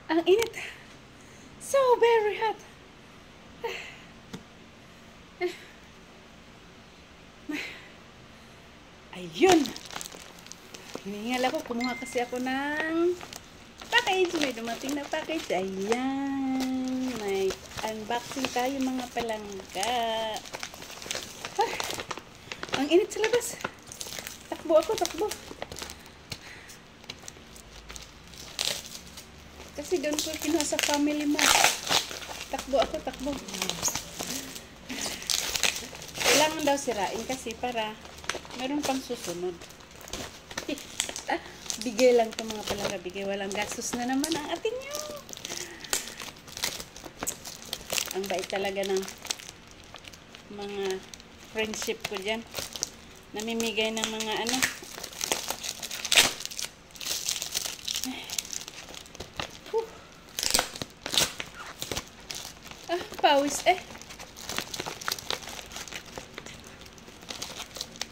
Ang init. So very hot. Ayun. Hiningal ako. Kumuha kasi ako ng package. May dumating na package. Ayan. May unboxing tayo mga palangga. Ang init sa labas. Takbo ako, takbo. Kasi doon ko kinuha sa family mo. Takbo ako, takbo. Kailangan daw sirain kasi para meron pang susunod. Bigay lang ito mga palangga. Bigay, walang gastos na naman ang atin nyo. Ang bait talaga ng mga friendship ko dyan. Namimigay ng mga ano. Pawis eh.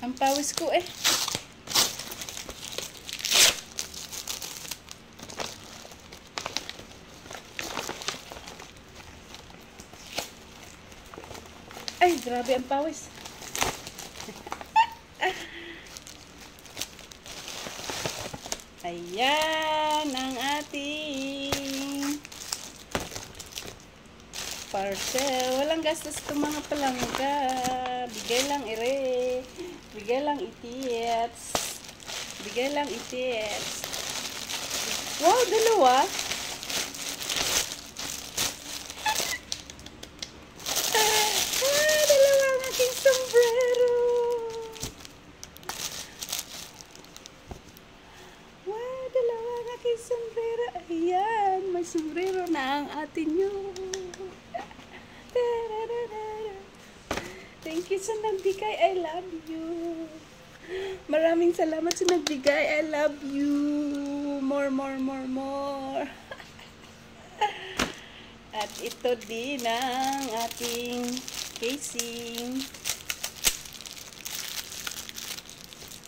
Ang pawis ko eh. Ay, grabe ang pawis. Ayan ang ating parcel. Walang gastos itong mga palangga. Bigay lang ire. Bigay lang itits. Bigay lang itits. Wow, dalawa. Dalawa ang aking sombrero. Wow, dalawa ang aking sombrero. Ayan, may sombrero na ang atin nyo. Thank you sa nagbigay. I love you. Maraming salamat sa nagbigay. I love you. More. At ito din ang ating casing.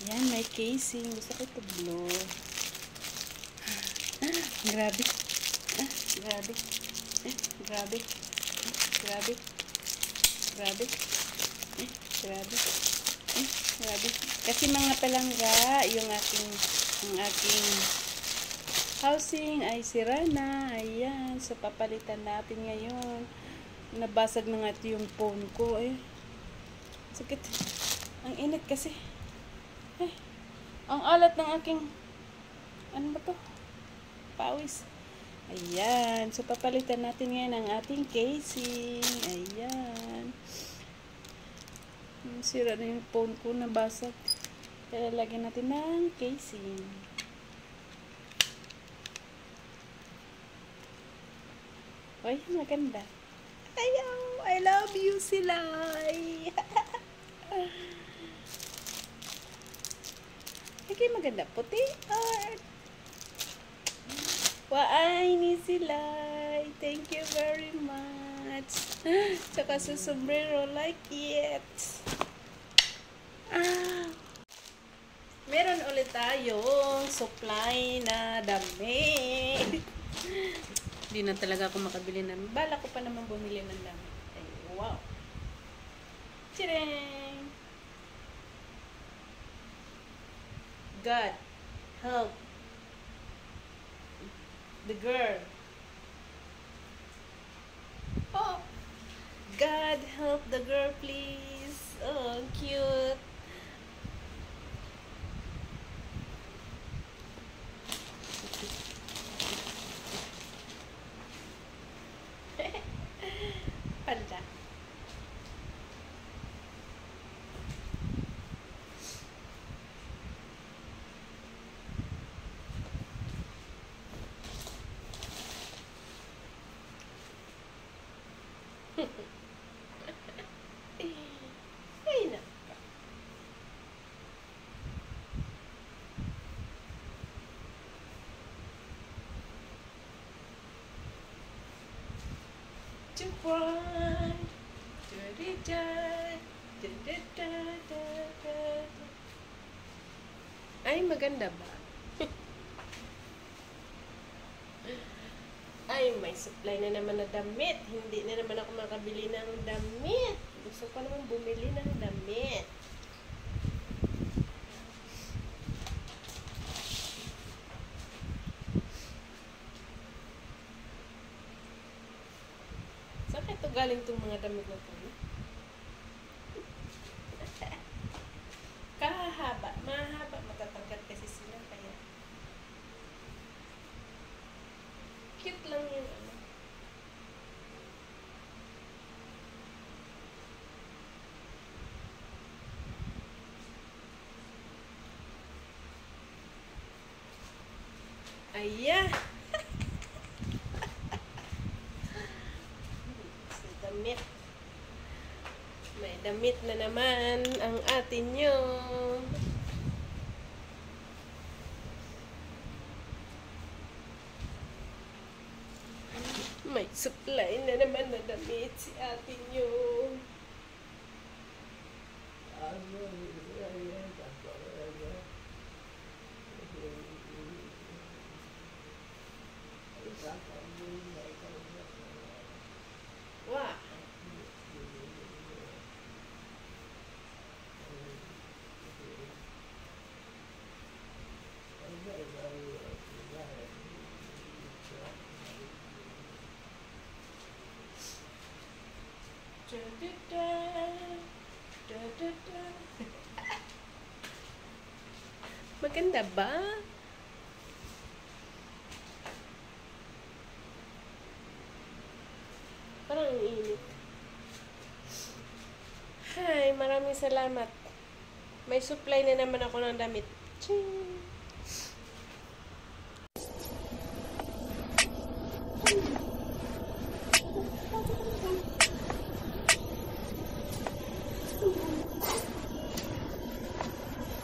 Yan, may casing. Gusto ko ito blue. Grabe. Grabe. Grabe. Grabe. Grabe. Grabe. Grabe. Kasi mga palangga, ang aking housing ay sira na. Ayan. So, papalitan natin ngayon. Nabasag na nga ito yung phone ko. Eh. Sakit. Ang init kasi. Eh. Ang alat ng aking ano ba to? Pawis. Ayan. So, papalitan natin ngayon ang ating casing. Ayan. Sira na yung phone ko, nabasag. Kaya lagyan natin ng casing. Ay, maganda. Ayaw! I love you, Silay! Okay, maganda. Puti art. Waay ni Silay. Thank you very much. Tsaka sa sombrero, like it. Meron ulit tayong supply na damit. Hindi na talaga ako makabili ng. Bala ko pa naman bumili ng damit. Ay, wow. Tchireng! God help the girl. Oh, God help the girl, please. Oh, cute. Panda. Ay, na. To run. Ay, maganda ba? Ay, may supply na naman na damit. Hindi na naman ako makabili ng damit. Gusto ko naman bumili ng damit. Saan kaya ito galing itong mga damit na ito? Kahaba. Mahaba. Matatangkat kasi sila. Kaya cute lang yung ano. Ayan. Sa damit. May damit na naman ang atin nyo. May supply na naman na damit si atin nyo. Wow. Maganda ba? Parang ang init. Hi, maraming salamat. May supply na naman ako ng damit. Ching! Thank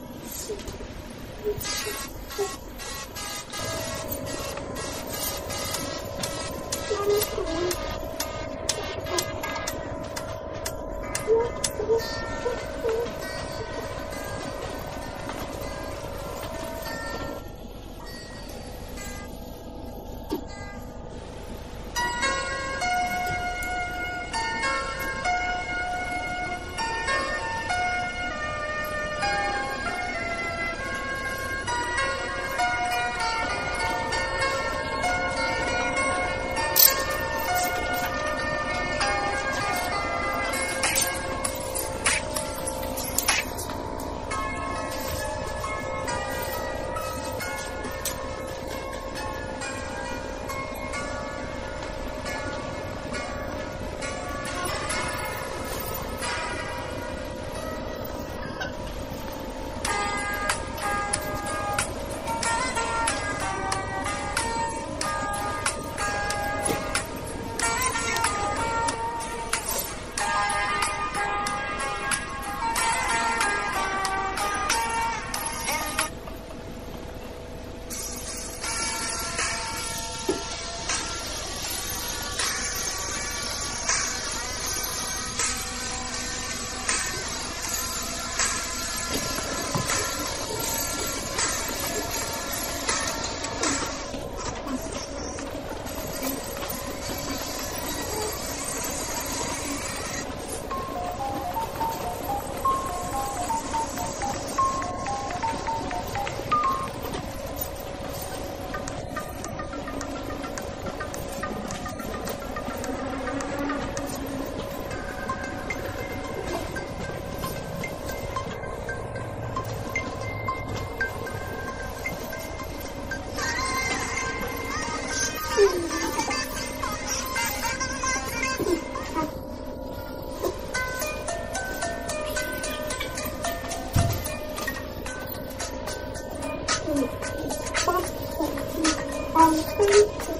you.